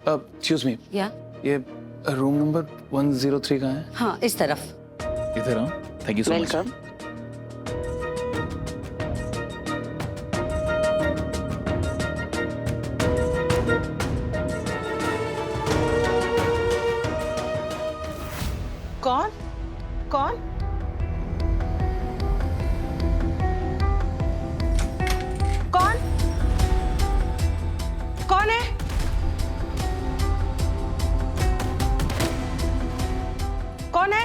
Excuse me, या ये room number 103 कहाँ है? हाँ, इस तरफ। इधर आओ। Thank you so much. Welcome. कौन कौन कौन कौन है? कौन है?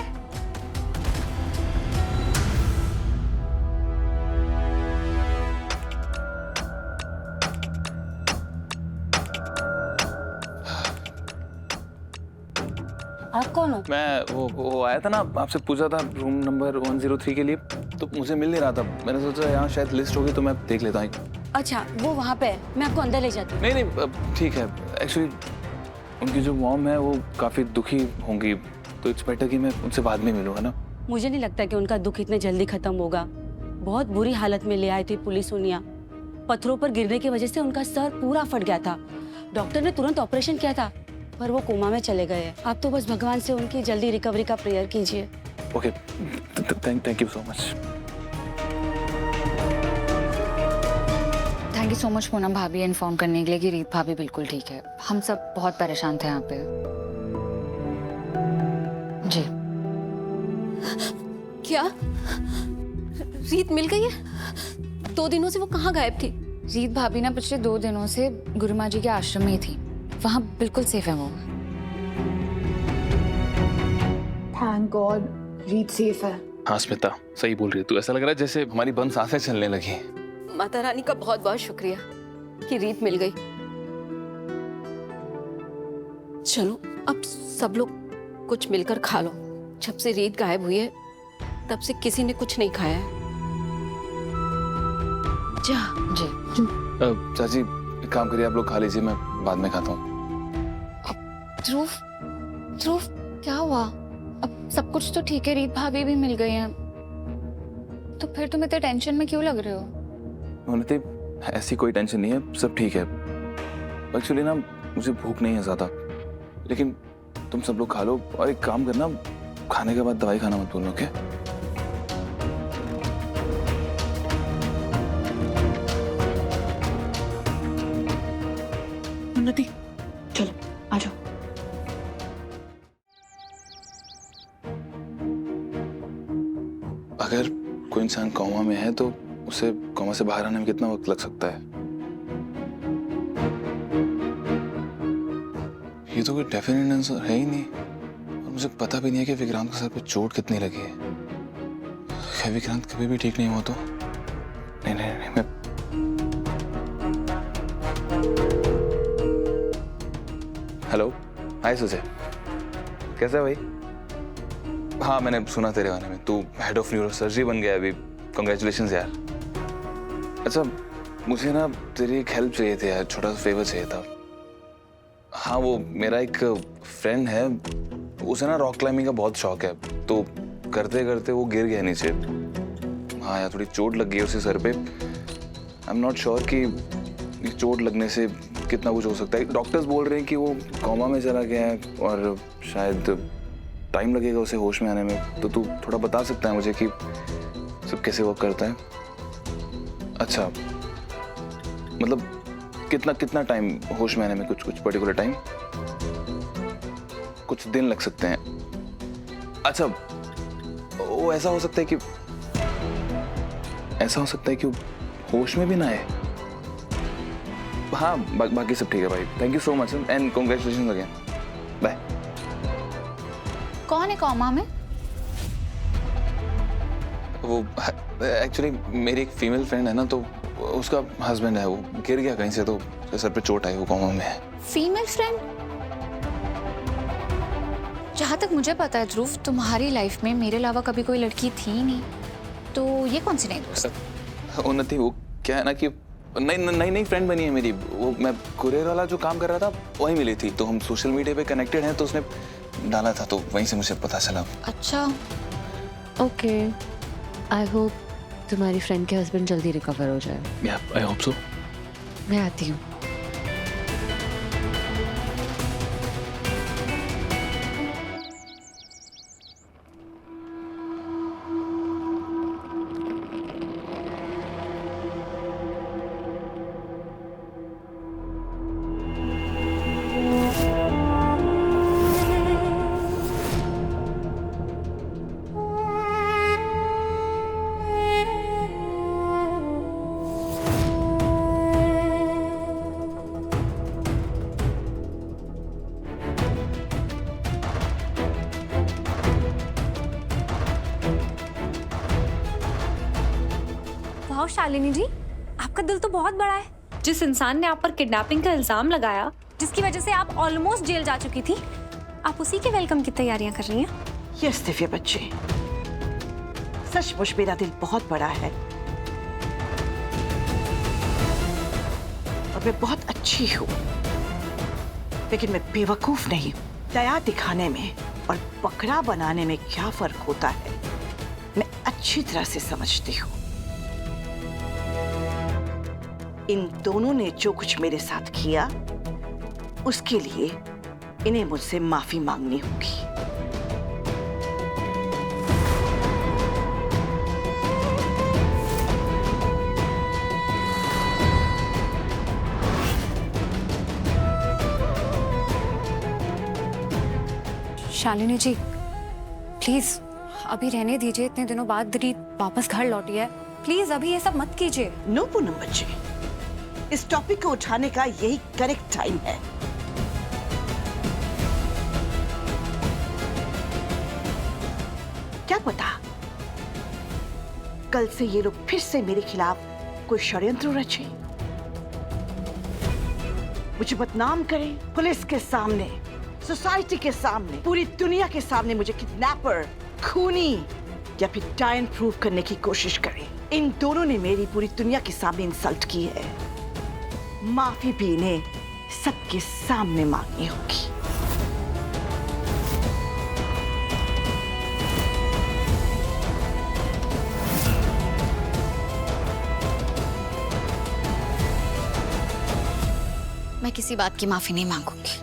आप कौन हो? मैं वो आया था ना, आपसे पूछा था रूम नंबर 103 के लिए, तो मुझे मिल नहीं रहा था। मैंने सोचा यहाँ शायद लिस्ट होगी तो मैं देख लेता हूँ। अच्छा, वो वहाँ पे है, मैं आपको अंदर ले जाती हूँ। नहीं, ठीक है। एक्चुअली उनकी जो मॉम है वो काफ़ी दुखी होंगी, तो इट्स बेटर कि मैं उनसे बाद में मिलूँ, है ना? मुझे नहीं लगता कि उनका दुख इतने जल्दी खत्म होगा। बहुत बुरी हालत में ले आए थे पुलिस उनिया। पत्थरों पर गिरने की वजह से उनका सर पूरा फट गया था। डॉक्टर ने तुरंत ऑपरेशन किया था, पर वो कोमा में चले गए। आप तो बस भगवान से उनकी जल्दी रिकवरी का प्रेयर कीजिए। Okay, thank you so much. Thank you so much Poonam भाभी इन्फॉर्म करने के लिए कि रीत भाभी बिल्कुल ठीक है। हम सब बहुत परेशान थे यहाँ पे। जी क्या रीत मिल गई है? 2 दिनों से वो कहाँ गायब थी? रीत भाभी ना पिछले 2 दिनों से गुरु माँ जी के आश्रम में ही थी। वहाँ बिल्कुल सेफ है वो। थैंक गॉड रीत सेफ है। हाँ स्मिता, सही बोल रही है तू। ऐसा लग रहा है जैसे हमारी बंद सांसें चलने लगी। माता रानी का बहुत बहुत शुक्रिया कि रीत मिल गई। चलो अब सब लोग कुछ मिलकर खा लो। जब से रीत गायब हुई है तब से किसी ने कुछ नहीं खाया है। जा। जी चाची, एक काम करिए, आप लोग खा लीजिए, मैं बाद में खाता हूँ। ध्रुव, ध्रुव क्या हुआ? अब सब कुछ तो ठीक है, रीत भाभी भी मिल गई हैं, तो फिर तुम इतने टेंशन में क्यों लग रहे हो? उन्नति, ऐसी कोई टेंशन नहीं है, सब ठीक है। एक्चुअली ना मुझे भूख नहीं है ज़्यादा, लेकिन तुम सब लोग खा लो। और एक काम करना, खाने के बाद दवाई खाना मत भूलना, ओके? उन्नति चलो आ जाओ। अगर कोई इंसान कोमा में है तो उसे कोमा से बाहर आने में कितना वक्त लग सकता है? ये तो कोई डेफिनेट आंसर है ही नहीं, और मुझे पता भी नहीं है कि विक्रांत के सर पे चोट कितनी लगी है। क्या विक्रांत कभी भी ठीक नहीं हुआ तो? नहीं, मैं हेलो, हाय सुजय, कैसा है भाई? हाँ, मैंने सुना तेरे बारे में, तू हेड ऑफ न्यूरो सर्जरी बन गया अभी। कॉन्ग्रेचुलेशंस यार। अच्छा, मुझे ना तेरी एक हेल्प चाहिए थी यार, छोटा सा फेवर चाहिए था। हाँ, वो मेरा एक फ्रेंड है, उसे ना रॉक क्लाइंबिंग का बहुत शौक है, तो करते करते वो गिर गया नीचे। हाँ यार, थोड़ी चोट लग गई उसे सर पे। आई एम नॉट श्योर कि चोट लगने से कितना कुछ हो सकता है। डॉक्टर्स बोल रहे हैं कि वो कोमा में चला गया है और शायद टाइम लगेगा उसे होश में आने में। तो तू थोड़ा बता सकता है मुझे कि सब कैसे वर्क करता है? अच्छा, मतलब कितना टाइम होश में आने में? कुछ पर्टिकुलर टाइम? कुछ दिन लग सकते हैं? अच्छा, वो ऐसा हो सकता है कि होश में भी ना आए? हाँ, बाकी सब ठीक है भाई। Thank you so much and congratulations again. Bye. कौन है कोमा में? वो एक्चुअली मेरी एक फीमेल फ्रेंड है ना, तो उसका हस्बैंड है, वो गिर गया कहीं से तो सर पे चोट आई, वो कोमा में है। Female friend? जहाँ तक मुझे पता है ध्रुव, तुम्हारी लाइफ में मेरे अलावा कभी कोई लड़की थी ही नहीं, तो ये कौन सी नई दोस्त? उन्नति, वो क्या है ना कि नई फ्रेंड बनी है मेरी। वो मैं कुरियर वाला जो काम कर रहा था वहीं मिली थी, तो हम सोशल मीडिया पे कनेक्टेड हैं, तो उसने डाला था, तो वहीं से मुझे पता चला। अच्छा, ओके, आई होप तुम्हारी फ्रेंड के हस्बैंड जल्दी रिकवर हो जाए। या आई होप सो। मैं आती हूँ। शालिनी जी, आपका दिल तो बहुत बड़ा है। जिस इंसान ने आप पर किडनैपिंग का इल्जाम लगाया, जिसकी वजह से आप ऑलमोस्ट जेल जा चुकी थी, आप उसी के वेलकम की तैयारियां कर रही हैं। यस दिव्या बच्चे, सचमुच मेरा दिल बहुत बड़ा है और मैं बहुत अच्छी हूँ, लेकिन मैं बेवकूफ नहीं हूँ। दया दिखाने में और बकरा बनाने में क्या फर्क होता है मैं अच्छी तरह से समझती हूँ। इन दोनों ने जो कुछ मेरे साथ किया, उसके लिए इन्हें मुझसे माफी मांगनी होगी। शालिनी जी, प्लीज अभी रहने दीजिए। इतने दिनों बाद रीत वापस घर लौटी है, प्लीज अभी ये सब मत कीजिए। नो पूनम बच्चे, इस टॉपिक को उठाने का यही करेक्ट टाइम है। क्या पता कल से ये लोग फिर से मेरे खिलाफ कोई षड्यंत्र रचे, मुझे बदनाम करें पुलिस के सामने, सोसाइटी के सामने, पूरी दुनिया के सामने मुझे किडनैपर, खूनी या फिर डायन प्रूव करने की कोशिश करें। इन दोनों ने मेरी पूरी दुनिया के सामने इंसल्ट की है। माफी भी इन्हें सबके सामने मांगनी होगी। मैं किसी बात की माफी नहीं मांगूंगी।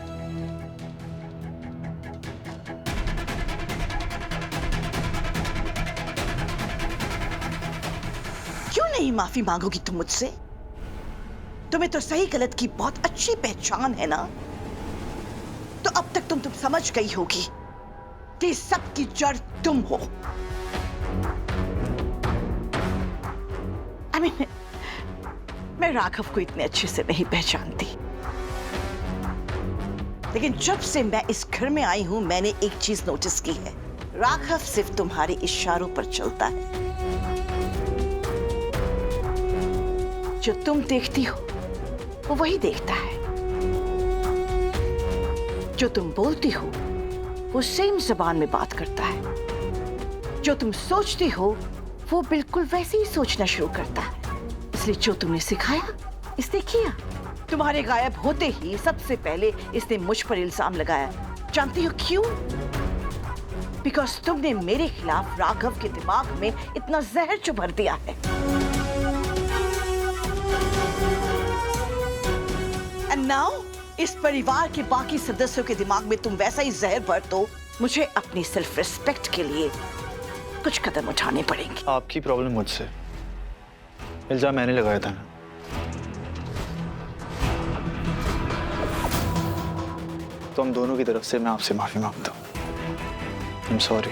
क्यों नहीं माफी मांगोगी तुम मुझसे? तुम्हें तो सही गलत की बहुत अच्छी पहचान है ना। तो अब तक तुम समझ गई होगी कि सबकी जड़ तुम हो। I mean, मैं राघव को इतने अच्छे से नहीं पहचानती, लेकिन जब से मैं इस घर में आई हूं मैंने एक चीज नोटिस की है, राघव सिर्फ तुम्हारे इशारों पर चलता है। जो तुम देखती हो वो वही देखता है, जो तुम बोलती हो वो सेम जबान में बात करता है, जो तुम सोचती हो वो बिल्कुल वैसे ही सोचना शुरू करता है। इसलिए जो तुमने सिखाया इसने किया। तुम्हारे गायब होते ही सबसे पहले इसने मुझ पर इल्जाम लगाया। जानती हो क्यों? बिकॉज तुमने मेरे खिलाफ राघव के दिमाग में इतना जहर जो भर दिया है। एंड नाउ इस परिवार के बाकी सदस्यों के दिमाग में तुम वैसा ही जहर भर दो। मुझे अपनी सेल्फ रिस्पेक्ट के लिए कुछ कदम उठाने पड़ेंगे। आपकी प्रॉब्लम मुझसे, इल्जाम मैंने लगाया था ना। तो हम दोनों की तरफ से मैं आपसे माफी मांगता हूँ। I am sorry.